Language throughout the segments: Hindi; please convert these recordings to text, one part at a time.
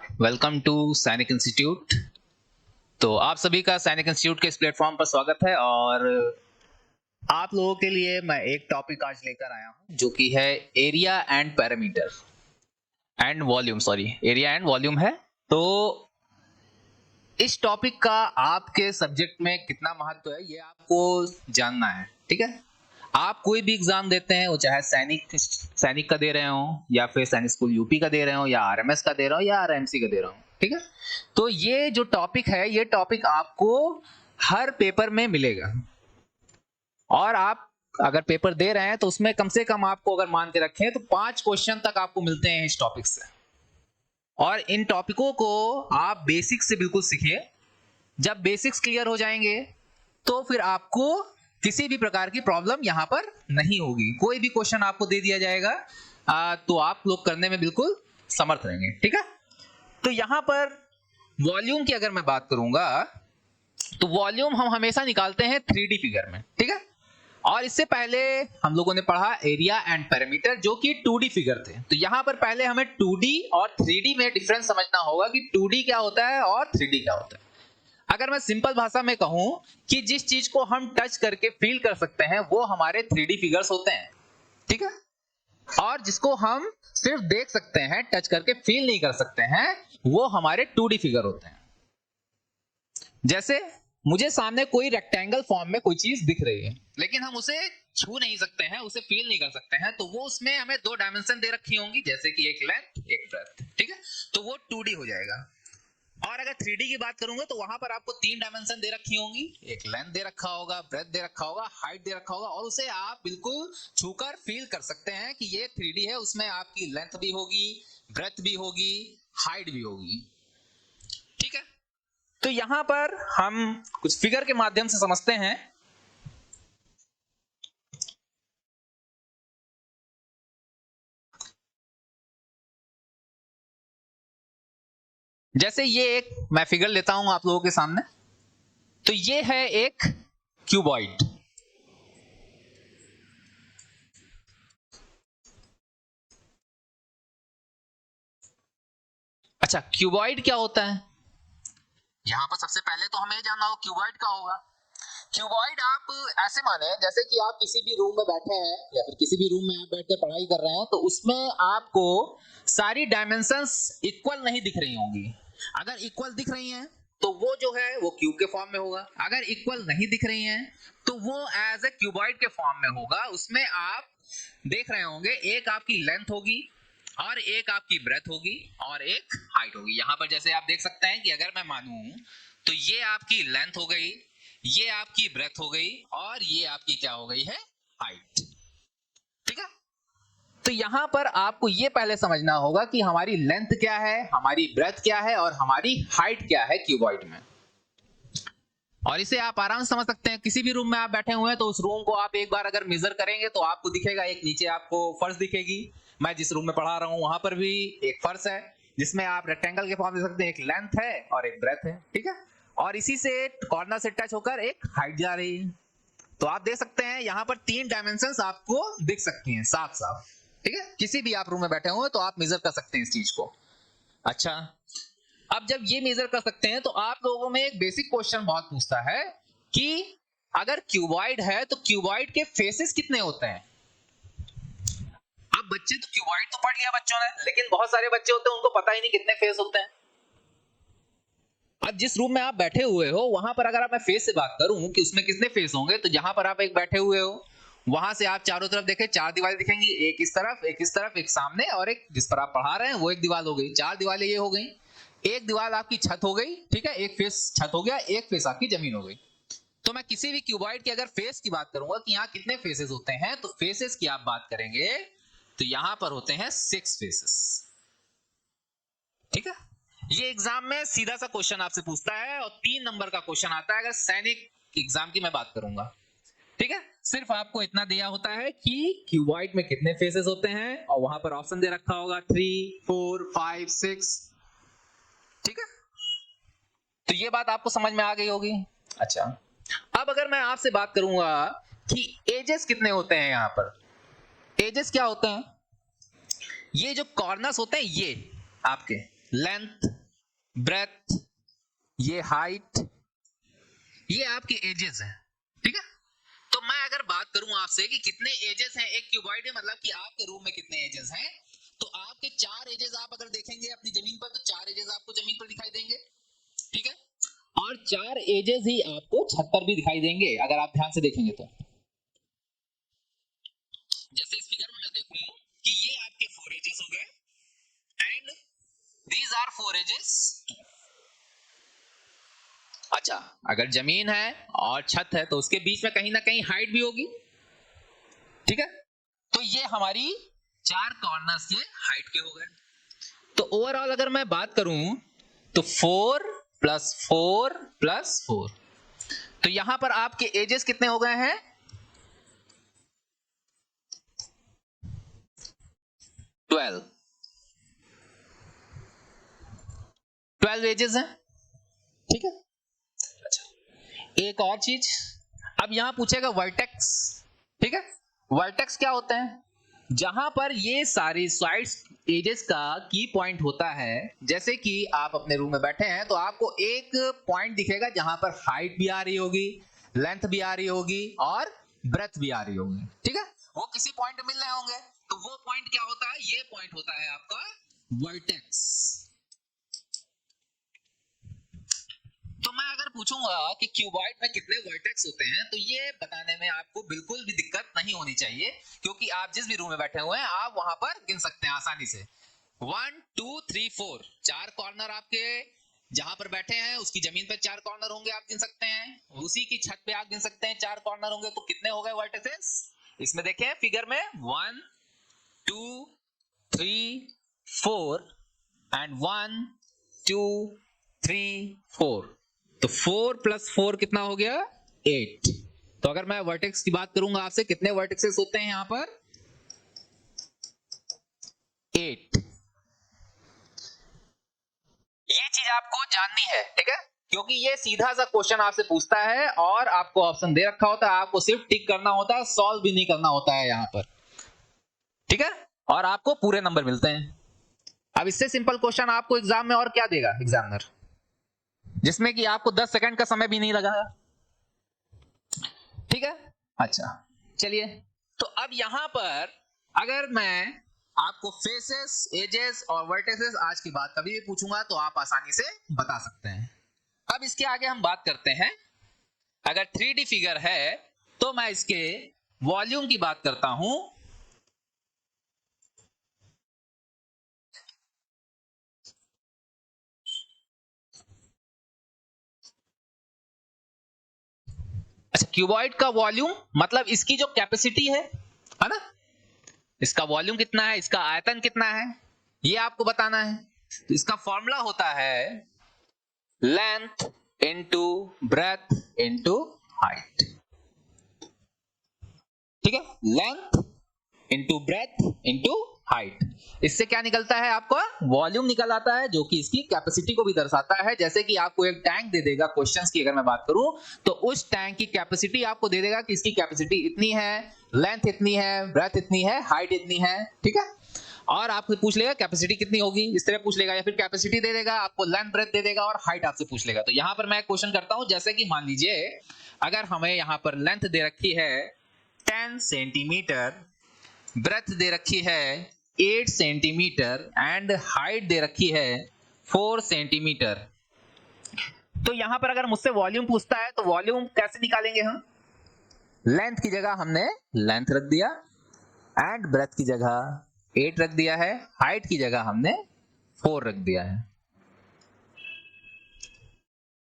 वेलकम टू सैनिक इंस्टीट्यूट। तो आप सभी का सैनिक इंस्टीट्यूट के इस प्लेटफॉर्म पर स्वागत है और आप लोगों के लिए मैं एक टॉपिक आज लेकर आया हूं जो कि है area and parameter and volume, area and volume है। तो इस टॉपिक का आपके सब्जेक्ट में कितना महत्व है ये आपको जानना है, ठीक है। आप कोई भी एग्जाम देते हैं, वो चाहे सैनिक का दे रहे हो या फिर सैनिक स्कूल यूपी का दे रहे हो या आरएमएस का दे रहे हो या आरएमसी का दे रहे हो, ठीक है। तो ये जो टॉपिक है, ये टॉपिक आपको हर पेपर में मिलेगा और आप अगर पेपर दे रहे हैं तो उसमें कम से कम आपको अगर मान के रखें तो 5 क्वेश्चन तक आपको मिलते हैं इस टॉपिक से। और इन टॉपिकों को आप बेसिक से बिल्कुल सीखिए। जब बेसिक्स क्लियर हो जाएंगे तो फिर आपको किसी भी प्रकार की प्रॉब्लम यहां पर नहीं होगी। कोई भी क्वेश्चन आपको दे दिया जाएगा तो आप लोग करने में बिल्कुल समर्थ रहेंगे, ठीक है। तो यहां पर वॉल्यूम की अगर मैं बात करूंगा तो वॉल्यूम हम हमेशा निकालते हैं 3D फिगर में, ठीक है। और इससे पहले हम लोगों ने पढ़ा एरिया एंड पैरामीटर जो कि 2D फिगर थे। तो यहां पर पहले हमें 2D और 3D में डिफरेंस समझना होगा कि 2D क्या होता है और 3D क्या होता है। अगर मैं सिंपल भाषा में कहूं कि जिस चीज को हम टच करके फील कर सकते हैं वो हमारे 3D फिगर्स होते हैं, ठीक है। और जिसको हम सिर्फ देख सकते हैं, टच करके फील नहीं कर सकते हैं, वो हमारे 2D फिगर होते हैं। जैसे मुझे सामने कोई रेक्टेंगल फॉर्म में कोई चीज दिख रही है लेकिन हम उसे छू नहीं सकते हैं, उसे फील नहीं कर सकते हैं, तो वो उसमें हमें 2 डायमेंशन दे रखी होंगी, जैसे कि एक लेंथ एक ब्रेड्थ, ठीक है। तो वो 2D हो जाएगा। और अगर 3D की बात करूंगा तो वहां पर आपको 3 डायमेंशन दे रखी होंगी, एक लेंथ दे रखा होगा, ब्रेड्थ दे रखा होगा, हाइट दे रखा होगा, और उसे आप बिल्कुल छूकर फील कर सकते हैं कि ये 3D है। उसमें आपकी लेंथ भी होगी, ब्रेड्थ भी होगी, हाइट भी होगी, ठीक है। तो यहां पर हम कुछ फिगर के माध्यम से समझते हैं। जैसे ये एक मैं फिगर लेता हूं आप लोगों के सामने। तो ये है एक क्यूबॉइड। अच्छा, क्यूबॉइड क्या होता है? यहां पर सबसे पहले तो हमें जानना होगा क्यूबॉइड क्या होगा। क्यूबॉइड आप ऐसे माने जैसे कि आप किसी भी रूम में बैठे हैं या फिर किसी भी रूम में आप बैठ के पढ़ाई कर रहे हैं, तो उसमें आपको सारी डायमेंशंस इक्वल नहीं दिख रही होंगी। अगर इक्वल दिख रही हैं तो वो जो है वो क्यूब के फॉर्म में होगा। अगर इक्वल नहीं दिख रही हैं तो वो एज ए क्यूबॉइड के फॉर्म में होगा। उसमें आप देख रहे होंगे एक आपकी लेंथ होगी और एक आपकी ब्रेथ होगी और एक हाइट होगी। यहां पर जैसे आप देख सकते हैं कि अगर मैं मानूं तो ये आपकी लेंथ हो गई, ये आपकी ब्रेथ हो गई और ये आपकी क्या हो गई है, हाइट, ठीक है। तो यहां पर आपको ये पहले समझना होगा कि हमारी लेंथ क्या है, हमारी ब्रेथ क्या है और हमारी हाइट क्या है क्यूबॉइड में। और इसे आप आराम से समझ सकते हैं। किसी भी रूम में आप बैठे हुए हैं तो उस रूम को आप एक बार अगर मेजर करेंगे तो आपको दिखेगा, एक नीचे आपको फर्श दिखेगी। मैं जिस रूम में पढ़ा रहा हूं वहां पर भी एक फर्श है जिसमें आप रेक्टेंगल के फॉर्म दे सकते हैं, एक लेंथ है और एक ब्रेथ है, ठीक है। और इसी से कॉर्नर से टच होकर एक हाइट जा रही है। तो आप देख सकते हैं यहां पर 3 डायमेंशंस आपको दिख सकती हैं साफ साफ, ठीक है। किसी भी आप रूम में बैठे हुए तो आप मेजर कर सकते हैं इस चीज को। अच्छा, अब जब ये मेजर कर सकते हैं तो आप लोगों में एक बेसिक क्वेश्चन बहुत पूछता है कि अगर क्यूबॉइड है तो क्यूबॉइड के फेसेस कितने होते हैं। अब बच्चे तो क्यूबॉइड तो पढ़ लिया बच्चों ने, लेकिन बहुत सारे बच्चे होते हैं उनको पता ही नहीं कितने फेस होते हैं। अब जिस रूम में आप बैठे हुए हो वहां पर अगर मैं फेस से बात करूं कि उसमें कितने फेस होंगे, तो जहां पर आप एक बैठे हुए हो वहां से आप चारों तरफ देखें, 4 दीवारें दिखेंगी, एक इस तरफ, एक इस तरफ, एक सामने और एक जिस पर आप पढ़ा रहे हैं वो एक दीवार हो गई। 4 दीवारें ये हो गई। एक दीवार आपकी छत हो गई, ठीक है, एक फेस छत हो गया, एक फेस आपकी जमीन हो गई। तो मैं किसी भी क्यूबॉइड की अगर फेस की बात करूंगा कि यहाँ कितने फेसेस होते हैं, तो फेसेस की आप बात करेंगे तो यहां पर होते हैं 6 फेसेस, ठीक है। ये एग्जाम में सीधा सा क्वेश्चन आपसे पूछता है और 3 नंबर का क्वेश्चन आता है अगर सैनिक एग्जाम की मैं बात करूंगा, ठीक है। सिर्फ आपको इतना दिया होता है कि क्यूबॉइड में कितने फेसेस होते हैं और वहां पर ऑप्शन दे रखा होगा 3, 4, 5, 6, ठीक है। तो ये बात आपको समझ में आ गई होगी। अच्छा, अब अगर मैं आपसे बात करूंगा कि एजेस कितने होते हैं, यहां पर एजेस क्या होते हैं। ये जो कॉर्नर्स होते हैं ये आपके लेंथ, ब्रेथ, ये हाइट, ये आपके एजेस हैं, ठीक है। तो मैं अगर बात करूं आपसे कि कितने एजेस हैं एक क्यूबॉइड में, मतलब कि आपके रूम में कितने एजेस हैं, तो आपके 4 एजेस आप अगर देखेंगे अपनी जमीन पर, तो 4 एजेस आपको जमीन पर दिखाई देंगे, ठीक है। और 4 एजेस ही आपको छत पर भी दिखाई देंगे अगर आप ध्यान से देखेंगे तो। जैसे इस फिगर में मैं देखूं कि ये आपके 4 एजेस हो गए एंड दीज आर 4 एजेस। अच्छा, अगर जमीन है और छत है तो उसके बीच में कहीं ना कहीं हाइट भी होगी, ठीक है। तो ये हमारी 4 कॉर्नर्स के हाइट के हो गए। तो ओवरऑल अगर मैं बात करूं तो 4 + 4 + 4, तो यहां पर आपके एजेस कितने हो गए हैं? 12 एजेस हैं, ठीक है। अच्छा, एक और चीज, अब यहां पूछेगा वर्टेक्स, ठीक है। वर्टेक्स क्या होता है? जहां पर ये सारी साइड्स एजेस का की पॉइंट होता है, जैसे कि आप अपने रूम में बैठे हैं तो आपको एक पॉइंट दिखेगा जहां पर हाइट भी आ रही होगी, लेंथ भी आ रही होगी और ब्रेथ भी आ रही होगी, ठीक है। वो किसी पॉइंट में मिल रहे होंगे, तो वो पॉइंट क्या होता है? ये पॉइंट होता है आपका वर्टेक्स। तो मैं अगर पूछूंगा कि क्यूबॉइड में कितने वर्टेक्स होते हैं, तो ये बताने में आपको बिल्कुल भी दिक्कत नहीं होनी चाहिए, क्योंकि आप जिस भी रूम में बैठे हुए हैं आप वहां पर गिन सकते हैं आसानी से। 1 2 3 4, 4 कॉर्नर आपके जहां पर बैठे हैं उसकी जमीन पर 4 कॉर्नर होंगे, आप गिन सकते हैं। उसी की छत पे आप गिन सकते हैं 4 कॉर्नर होंगे, तो कितने हो गए वर्टेक्सेस? इसमें देखें फिगर में 1 2 3 4 एंड 1 2 3 4, तो 4 + 4 कितना हो गया? 8। तो अगर मैं वर्टेक्स की बात करूंगा आपसे, कितने वर्टेक्सेस होते हैं यहां पर? 8। ये चीज आपको जाननी है, ठीक है, क्योंकि ये सीधा सा क्वेश्चन आपसे पूछता है और आपको ऑप्शन दे रखा होता है, आपको सिर्फ टिक करना होता है, सॉल्व भी नहीं करना होता है यहां पर, ठीक है। और आपको पूरे नंबर मिलते हैं। अब इससे सिंपल क्वेश्चन आपको एग्जाम में और क्या देगा एग्जामिनर, जिसमें कि आपको 10 सेकंड का समय भी नहीं लगा, ठीक है। अच्छा, चलिए, तो अब यहां पर अगर मैं आपको फेसेस, एजेस और वर्टेसेस आज की बात कभी भी पूछूंगा तो आप आसानी से बता सकते हैं। अब इसके आगे हम बात करते हैं, अगर 3D फिगर है तो मैं इसके वॉल्यूम की बात करता हूं। अच्छा, क्यूबॉइड का वॉल्यूम मतलब इसकी जो कैपेसिटी है ना, इसका वॉल्यूम कितना है, इसका आयतन कितना है, ये आपको बताना है। तो इसका फॉर्मूला होता है length into breadth into height, ठीक है। Length into breadth into height, इससे क्या निकलता है? आपका वॉल्यूम निकल आता है, जो कि इसकी कैपेसिटी को भी दर्शाता है। जैसे कि आपको एक टैंक दे देगा, क्वेश्चंस की अगर मैं बात करूं तो उस टैंक की कैपेसिटी आपको दे देगा कि इसकी कैपेसिटी इतनी है, लेंथ इतनी है, ब्रेथ इतनी है, हाइट इतनी है, ठीक है। और आपसे पूछ लेगा कैपेसिटी कितनी होगी, इस तरह पूछ लेगा, या फिर कैपेसिटी दे देगा आपको, लेंथ ब्रेथ दे देगा और हाइट आपसे पूछ लेगा। तो यहां पर मैं क्वेश्चन करता हूं, जैसे कि मान लीजिए अगर हमें यहां पर लेंथ दे रखी है 10 सेंटीमीटर, ब्रेथ दे रखी है 8 सेंटीमीटर एंड हाइट दे रखी है 4 सेंटीमीटर, तो यहां पर अगर मुझसे वॉल्यूम पूछता है तो वॉल्यूम कैसे निकालेंगे हम? लेंथ की जगह हमने लेंथ रख दिया एंड ब्रेथ की जगह 8 रख दिया है, हाइट की जगह हमने 4 रख दिया है।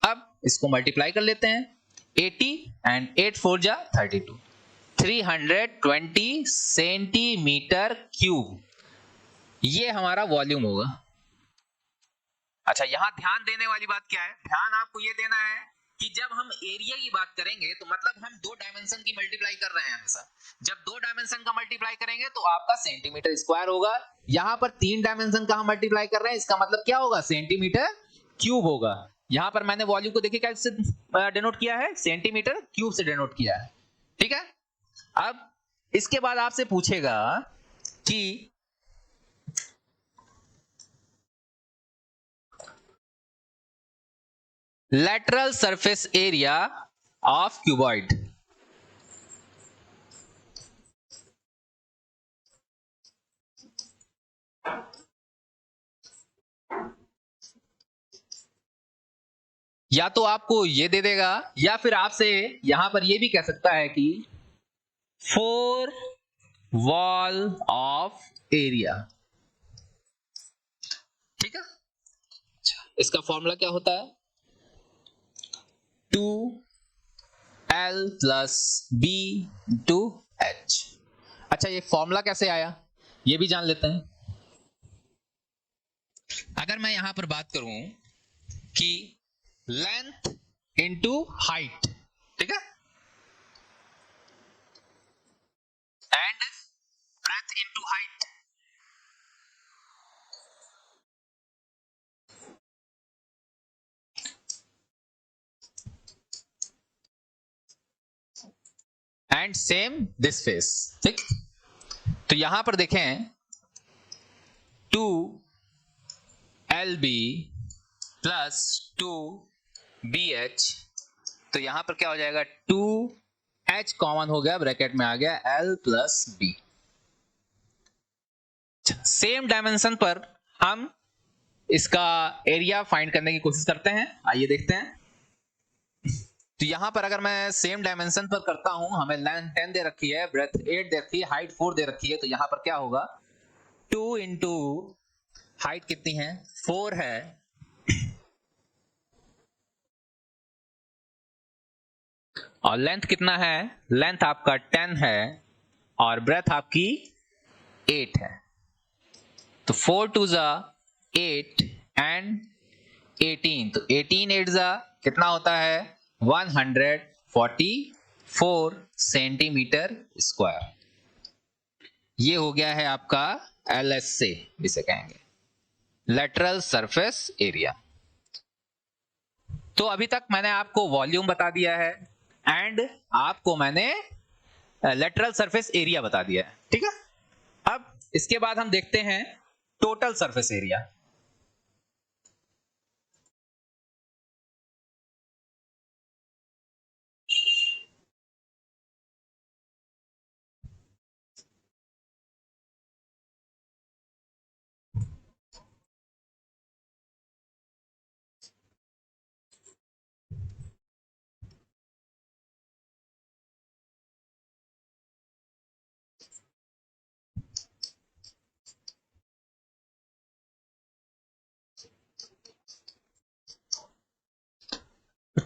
अब इसको मल्टीप्लाई कर लेते हैं, 80 एंड 8 4 जा 32, 320 सेंटीमीटर क्यूब, ये हमारा वॉल्यूम होगा। अच्छा, यहां ध्यान देने वाली बात क्या है? ध्यान आपको ये देना है कि जब हम एरिया की बात करेंगे तो मतलब हम 2 डायमेंशन की मल्टीप्लाई कर रहे हैं हमेशा। जब 2 डायमेंशन का मल्टीप्लाई करेंगे तो आपका सेंटीमीटर स्क्वायर होगा। यहां पर 3 डायमेंशन का हम मल्टीप्लाई कर रहे हैं, इसका मतलब क्या होगा? सेंटीमीटर क्यूब होगा। यहां पर मैंने वॉल्यूम को देखिए कैसे डिनोट किया है, सेंटीमीटर क्यूब से डिनोट किया है, ठीक है। अब इसके बाद आपसे पूछेगा कि lateral surface area of cuboid. या तो आपको ये दे देगा या फिर आपसे यहां पर ये भी कह सकता है कि 4 वॉल ऑफ एरिया। ठीक है, इसका फॉर्मूला क्या होता है? 2L plus B to H। अच्छा, ये फॉर्मूला कैसे आया ये भी जान लेते हैं। अगर मैं यहां पर बात करूं कि लेंथ इंटू हाइट, ठीक है, and breadth into height, and same this face. ठीक, तो यहां पर देखें 2LB प्लस 2BH, तो यहां पर क्या हो जाएगा? 2H कॉमन हो गया, ब्रैकेट में आ गया L plus B। Same dimension पर हम इसका एरिया फाइंड करने की कोशिश करते हैं। आइए देखते हैं। तो यहां पर अगर मैं सेम डायमेंशन पर करता हूं, हमें लेंथ 10 दे रखी है, ब्रेथ 8 दे रखी है, हाइट 4 दे रखी है, तो यहां पर क्या होगा? 2 इंटू हाइट कितनी है? 4 है, और लेंथ कितना है? लेंथ आपका 10 है और ब्रेथ आपकी 8 है। तो 4 टू जा 8 एंड 18, तो 18 8 जा कितना होता है? 144 सेंटीमीटर स्क्वायर। ये हो गया है आपका LSA, जिसे कहेंगे लेटरल सरफेस एरिया। तो अभी तक मैंने आपको वॉल्यूम बता दिया है एंड आपको मैंने लेटरल सरफेस एरिया बता दिया है। ठीक है, अब इसके बाद हम देखते हैं total surface area.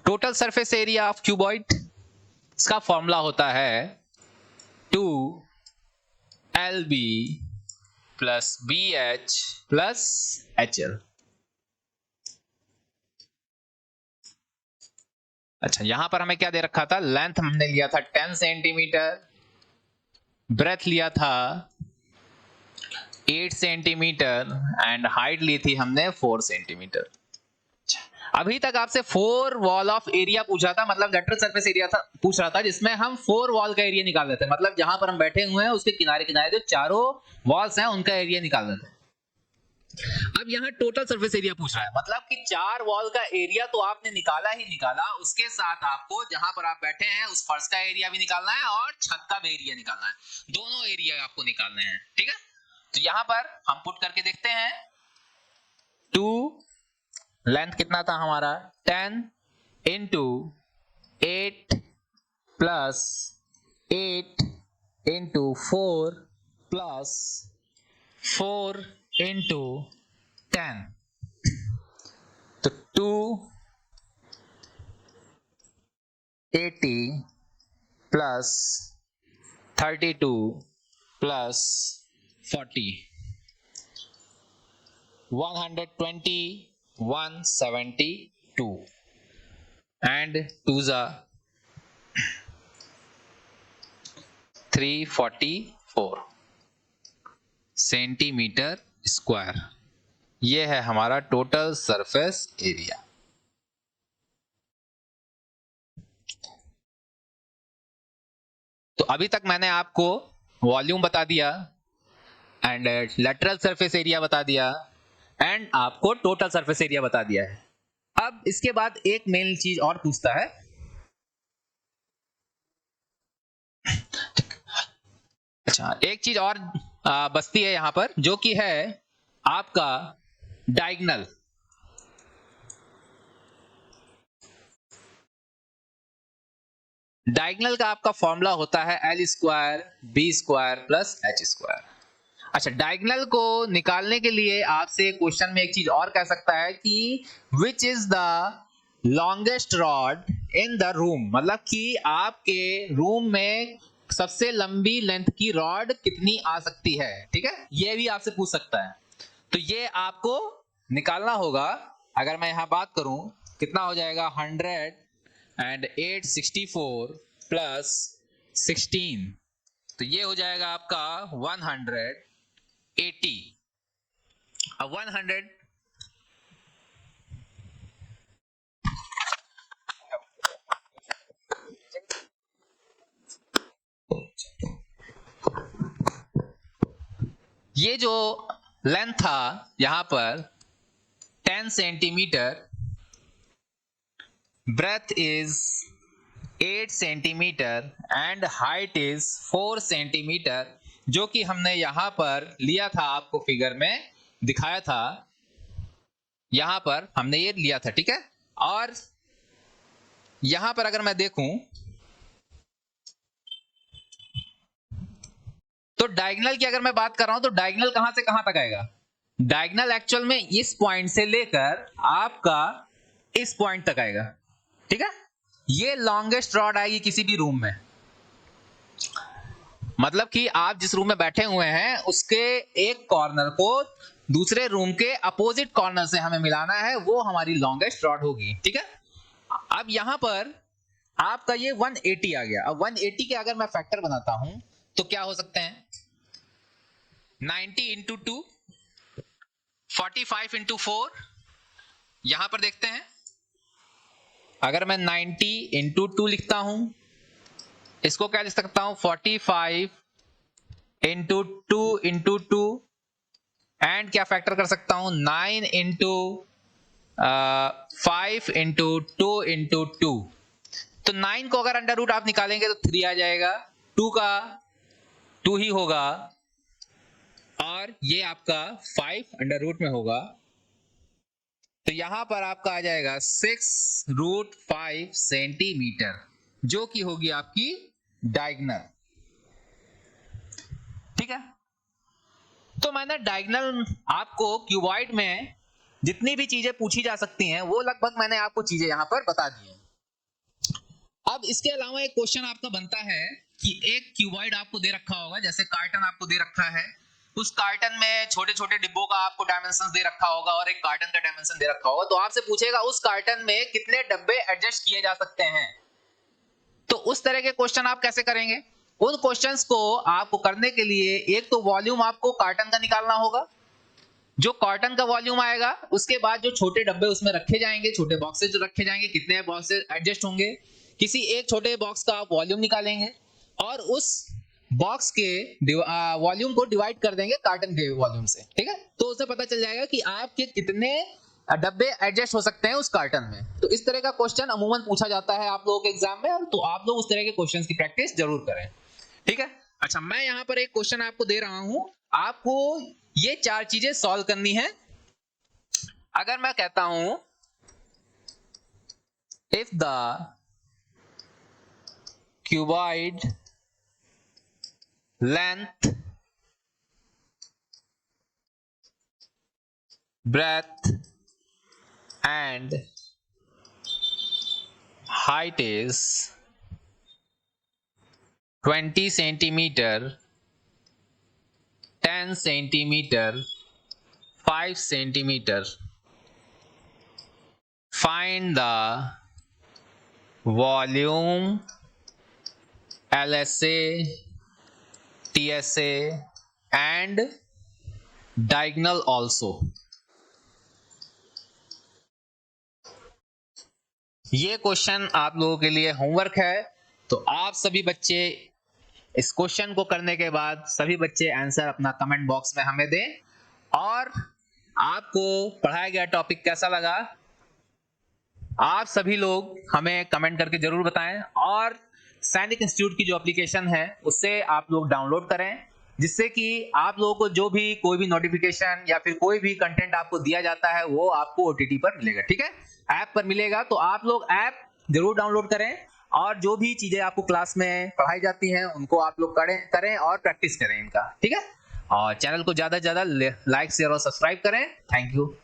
Total surface area of cuboid, इसका फॉर्मूला होता है 2LB plus BH plus HL। अच्छा, यहां पर हमें क्या दे रखा था? लेंथ हमने लिया था 10 सेंटीमीटर, ब्रेथ लिया था 8 सेंटीमीटर एंड हाइट ली थी हमने 4 सेंटीमीटर। अभी तक आपसे 4 वॉल ऑफ एरिया पूछा था, मतलब लेटरल सरफेस एरिया था पूछ रहा था, जिसमें हम 4 वॉल का एरिया निकाल लेते हैं, मतलब जहां पर हम बैठे हुए हैं उसके किनारे किनारे जो चारों वॉल्स हैं उनका एरिया निकाल लेते हैं। अब यहाँ टोटल सरफेस एरिया पूछ रहा है, मतलब कि 4 वॉल का एरिया तो आपने निकाला ही निकाला, उसके साथ आपको जहां पर आप बैठे हैं उस फर्श का एरिया भी निकालना है और छत का भी एरिया निकालना है, दोनों एरिया आपको निकालने हैं। ठीक है, तो यहां पर हम पुट करके देखते हैं। 2 लेंथ कितना था हमारा? 10 into 8 plus 8 into 4 plus 4 into 10, तो 280 plus 32 plus 40, 120 172 and 2s are 344 centimetre square. ये है हमारा टोटल सरफेस एरिया। तो अभी तक मैंने आपको वॉल्यूम बता दिया एंड लेटरल सरफेस एरिया बता दिया एंड आपको टोटल सरफेस एरिया बता दिया है। अब इसके बाद एक मेन चीज और पूछता है, अच्छा एक चीज और बचती है यहां पर, जो कि है आपका डायगनल। डायगनल का आपका फॉर्मूला होता है L square B square plus H square. अच्छा, डायगनल को निकालने के लिए आपसे क्वेश्चन में एक चीज और कह सकता है कि which is the longest rod in the room, मतलब कि आपके रूम में सबसे लंबी लेंथ की रॉड कितनी आ सकती है, ठीक है, ये भी आपसे पूछ सकता है। तो ये आपको निकालना होगा। अगर मैं यहां बात करूं, कितना हो जाएगा 100 and 864 प्लस 16, तो ये हो जाएगा आपका 180। अब 100 ये जो लेंथ था यहां पर 10 centimetre, breadth is 8 centimetre and height is 4 centimetre, जो कि हमने यहां पर लिया था, आपको फिगर में दिखाया था, यहां पर हमने ये लिया था, ठीक है। और यहां पर अगर मैं देखूं तो डायगोनल की अगर मैं बात कर रहा हूं तो डायगोनल कहां से कहां तक आएगा, डायगोनल एक्चुअल में इस पॉइंट से लेकर आपका इस पॉइंट तक आएगा, ठीक है। ये लॉन्गेस्ट रॉड आएगी किसी भी रूम में, मतलब कि आप जिस रूम में बैठे हुए हैं उसके एक कॉर्नर को दूसरे रूम के अपोजिट कॉर्नर से हमें मिलाना है, वो हमारी लॉन्गेस्ट रॉड होगी, ठीक है। अब यहां पर आपका ये 180 आ गया। अब 180 के अगर मैं फैक्टर बनाता हूं तो क्या हो सकते हैं, 90 इंटू 2, 45 इंटू 4, यहां पर देखते हैं, अगर मैं 90 इंटू 2 लिखता हूं, इसको क्या लिख सकता हूं 45 इंटू 2 इंटू 2, एंड क्या फैक्टर कर सकता हूं 9 इंटू 5 इंटू 2 इंटू 2। तो 9 को अगर अंडर रूट आप निकालेंगे तो 3 आ जाएगा, 2 का 2 ही होगा, और ये आपका 5 अंडर रूट में होगा, तो यहां पर आपका आ जाएगा 6√5 सेंटीमीटर, जो कि होगी आपकी डायगोनल, ठीक है। तो मैंने डायगोनल आपको क्यूबॉइड में जितनी भी चीजें पूछी जा सकती हैं वो लगभग मैंने आपको चीजें यहां पर बता दी हैं। अब इसके अलावा एक क्वेश्चन आपका बनता है कि एक क्यूबॉइड आपको दे रखा होगा, जैसे कार्टन आपको दे रखा है, उस कार्टन में छोटे छोटे डिब्बों का आपको डायमेंशन दे रखा होगा और एक कार्टन का डायमेंशन दे रखा होगा, तो आपसे पूछेगा उस कार्टन में कितने डब्बे एडजस्ट किए जा सकते हैं। तो उस तरह के क्वेश्चन आप कैसे करेंगे, उन क्वेश्चंस को आपको करने के लिए एक तो वॉल्यूम आपको कार्टन का निकालना होगा, जो कॉटन का वॉल्यूम आएगा, उसके बाद जो छोटे डब्बे उसमें रखे जाएंगे, छोटे बॉक्सेस जो रखे जाएंगे, कितने बॉक्सेस एडजस्ट होंगे, किसी एक छोटे बॉक्स का आप वॉल्यूम निकालेंगे और उस बॉक्स के वॉल्यूम को डिवाइड कर देंगे कार्टन के वॉल्यूम से, ठीक है। तो उससे पता चल जाएगा कि आपके कितने डब्बे एडजस्ट हो सकते हैं उस कार्टन में। तो इस तरह का क्वेश्चन अमूमन पूछा जाता है आप लोगों के एग्जाम में, तो आप लोग उस तरह के क्वेश्चन की प्रैक्टिस जरूर करें, ठीक है। अच्छा, मैं यहां पर एक क्वेश्चन आपको दे रहा हूं, आपको ये 4 चीजें सॉल्व करनी है। अगर मैं कहता हूं if the cuboid length, breadth and height is 20 centimeter, 10 centimeter, 5 centimeter, find the volume, LSA, TSA and diagonal also। ये क्वेश्चन आप लोगों के लिए होमवर्क है, तो आप सभी बच्चे इस क्वेश्चन को करने के बाद सभी बच्चे आंसर अपना कमेंट बॉक्स में हमें दें। और आपको पढ़ाया गया टॉपिक कैसा लगा आप सभी लोग हमें कमेंट करके जरूर बताएं, और सैनिक इंस्टीट्यूट की जो एप्लीकेशन है उससे आप लोग डाउनलोड करें, जिससे कि आप लोगों को जो भी कोई भी नोटिफिकेशन या फिर कोई भी कंटेंट आपको दिया जाता है वो आपको ओटीटी पर मिलेगा। ठीक है, ऐप पर मिलेगा, तो आप लोग ऐप जरूर डाउनलोड करें, और जो भी चीजें आपको क्लास में पढ़ाई जाती हैं उनको आप लोग करें और प्रैक्टिस करें इनका। ठीक है, और चैनल को ज्यादा से ज्यादा लाइक शेयर और सब्सक्राइब करें। Thank you.